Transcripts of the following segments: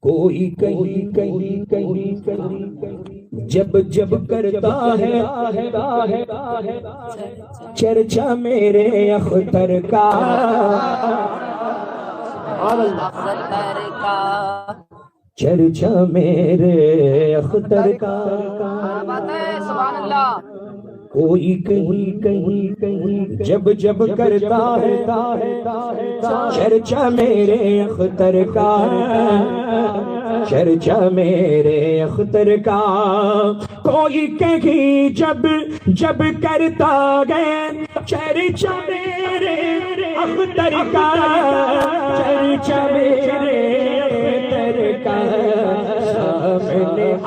کوئی کہیں کہیں کہیں کہیں جب جب کرتا ہے چرچا میرے اختر کا، چرچا میرے اختر کا، کوئی کہیں کہیں کہیں جب جب کرتا ہے چرچا میرے اختر کا، چرچا میرے اختر کا، کوئی کہیں جب جب کرتا ہے چرچا میرے اختر کا، چرچا میرے اختر کا، سامنے آ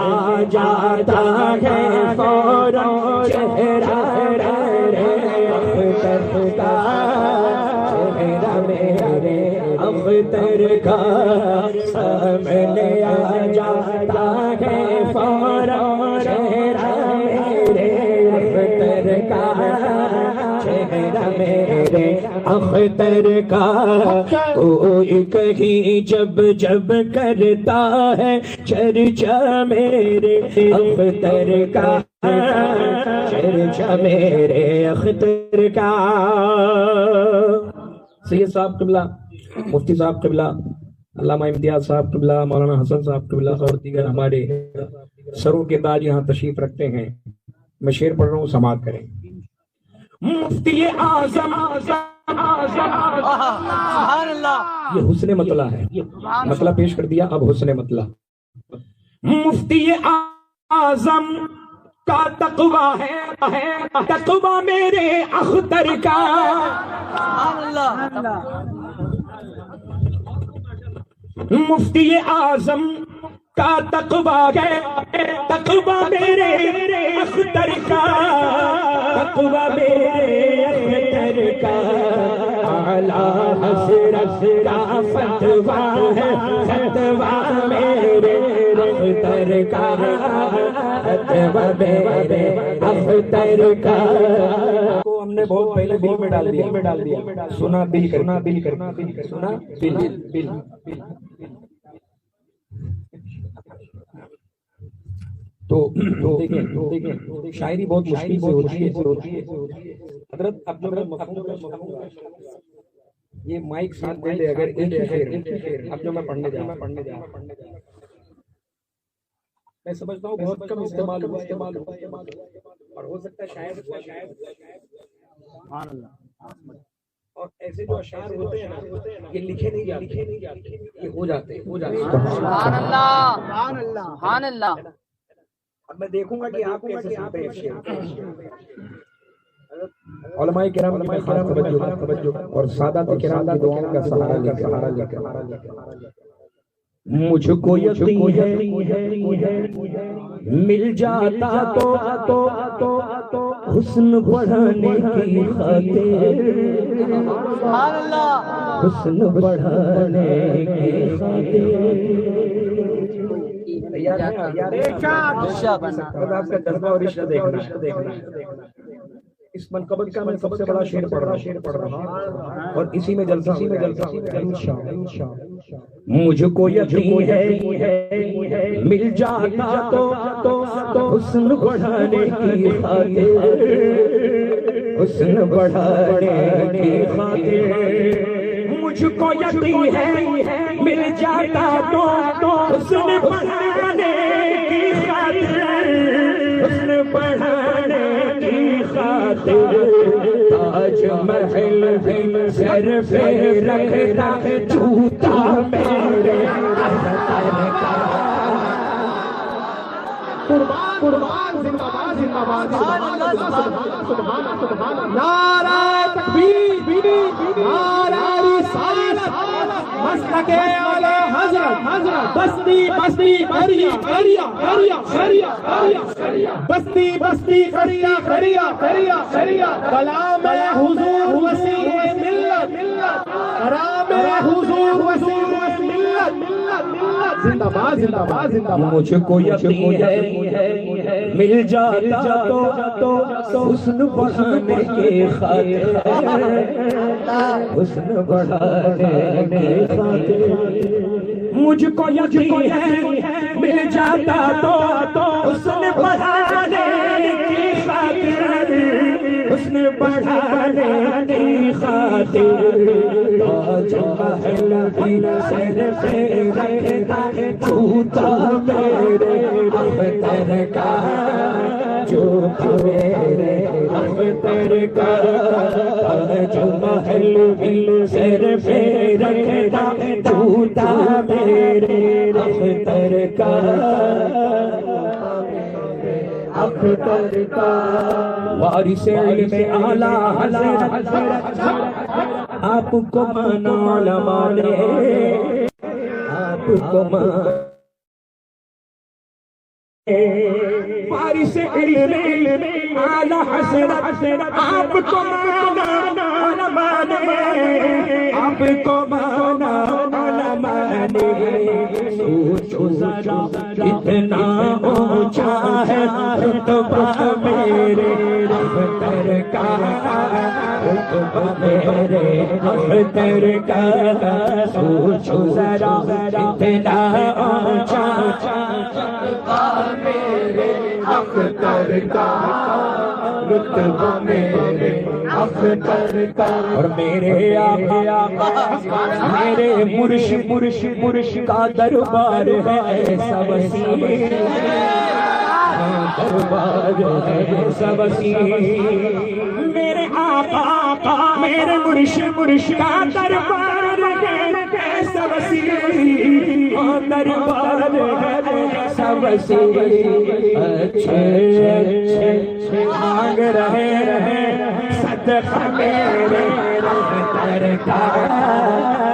جاتا ہے فوراً چہرہ اختر کا، چہرہ میرے اختر کا، سامنے آ جاتا ہے فوراً چہرہ میرے اختر کا، چہرہ میرے اختر کا، کوئی کہیں جب جب کرتا ہے چرچا میرے اختر کا، چرچا میرے اختر کا۔ سید صاحب قبلہ، مفتی صاحب قبلہ، علامہ امتیاز صاحب قبلہ، مولانا حسن صاحب قبلہ اور دیگر ہمارے سروں کے تاج یہاں تشریف رکھتے ہیں۔ میں شعر پڑھ رہا ہوں، سماعت کریں۔ مفتی اعظم سبحان اللہ، یہ حسن مطلع ہے، مطلع پیش کر دیا، اب حسن مطلع۔ مفتی اعظم کا تقویٰ ہے، تقویٰ میرے اختر کا، مفتی اعظم کا تقویٰ ہے، تقویٰ میرے اختر کا، تقویٰ میرے اختر کا، اعلیٰ حضرت کا فتویٰ ہے، فتویٰ میرے اختر کا، فتویٰ میرے اختر کا۔ کو ہم نے بہت پہلے دل میں ڈال دیا، سنا دل کرنا، دل کرنا، سنا دل۔ تو دیکھیں شاعری بہت مشکل سے ہوتی ہے حضرت۔ اب یہ مائک ساتھ دے لے، اگر ایک ہی شعر اب جو میں پڑھنے جا رہا ہوں، میں سمجھتا ہوں بہت کم استعمال اور ہو سکتا ہے شاید اور ایسے جو اشعار ہوتے ہیں نا یہ لکھے نہیں جاتے، یہ ہو جاتے ہیں۔ سبحان اللہ، سبحان اللہ۔ اب میں دیکھوں گا کہ آپ کیسے سنتے ہیں۔ علماء کرام کی خاص توجہ اور سادات کرام کی دعاؤں کا سہارا لے کر مجھ کو یقین ہے مل جاتا تو حسن بڑھانے کی خاطر، حسن بڑھانے کی خاطر۔ آپ کا جذبہ اور عشق دیکھنا۔ اس منقبت کا میں سب سے بڑا شعر پڑھ رہا ہوں اور اسی میں جلسہ انشاءاللہ۔ مجھ کو یقین ہے مل جاتا تو حسن بڑھانے کی خاطر، حسن بڑھانے کی خاطر۔ مجھ کو یقین ہے مل جاتا تو حسن بڑھانے کی خاطر، حسن بڑھانے کی خاطر۔ تاج محل بھی سر پہ رکھتا جھوٹا میرے اختر کا۔ قربان زندہ باد، زندہ باد، سبحان اللہ، نعرہ تکبیر، نعرہ رسالت، مسلک اعلی حضرت، بستی بستی کریا کریا کریا کریا، بستی بستی کریا کریا کریا کریا، کلام حضور وسیع ملت، کرام حضور وسیع ملت، زندہ باد، زندہ باد، زندہ باد۔ مجھ کو یقین ہے مل جاتا تو حسن بڑھانے کی خاطر، حسن بڑھانے کی خاطر۔ مجھ کو یقین ہے مل جاتا تو حسن بڑھانے کی خاطر، حسن بڑھانے کی خاطر تاج محل بھی سر پہ رکھتا جھوٹا میرے اختر کا، جھوٹا میرے اختر کا تاج محل بھی سر پہ رکھتا جھوٹا میرے اختر کا، اختر کا وارث علم اعلیٰ حضرت آپ کو مانا علماء نے، آپ کو مانا وارث علم اعلیٰ حضرت آپ کو مانا علماء نے، آپ کو مانا علماء نے، سوچو ذرا اتنا اونچا ہے رتبہ میرے اختر کا، رتبہ میرے اختر کا، سوچو ذرا اتنا اونچا رتبہ میرے اختر کا، رتبہ میرے اختر کا، اور میرے آقا میرے مرشد کا دربار ہے ایسا وسیع، دربار ہے ایسا وسیع، میرے آقا میرے مرشد کا دربار ہے ایسا وسیع، دربار ہے ایسا وسیع، اچھے مانگ رہے ہیں صدقہ میرے اختر کا،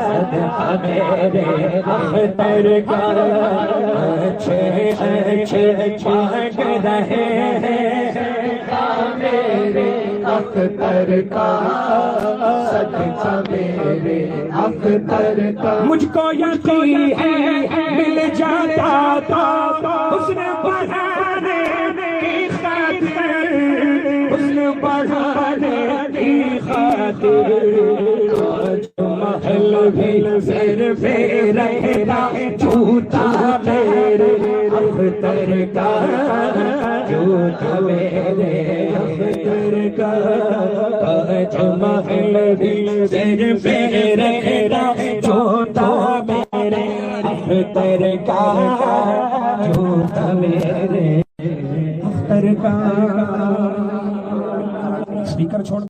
صدقہ میرے اختر کا، اچھے مانگ رہے ہیں صدقہ میرے اختر کا، صدقہ میرے اختر کا، مجھ کو یقین ہے مل جاتا تو حسن بڑھانے کی خاطر، حسن بڑھانے کی خاطر تاج محل بھی سر پہ رکھتا جھوٹا میرے اختر کا، جھوٹا میرے اختر کا، تاج محل بھی سر پہ رکھتا جھوٹا میرے اختر کا، جھوٹا میرے اختر کا۔ اسپیکر چھوڑ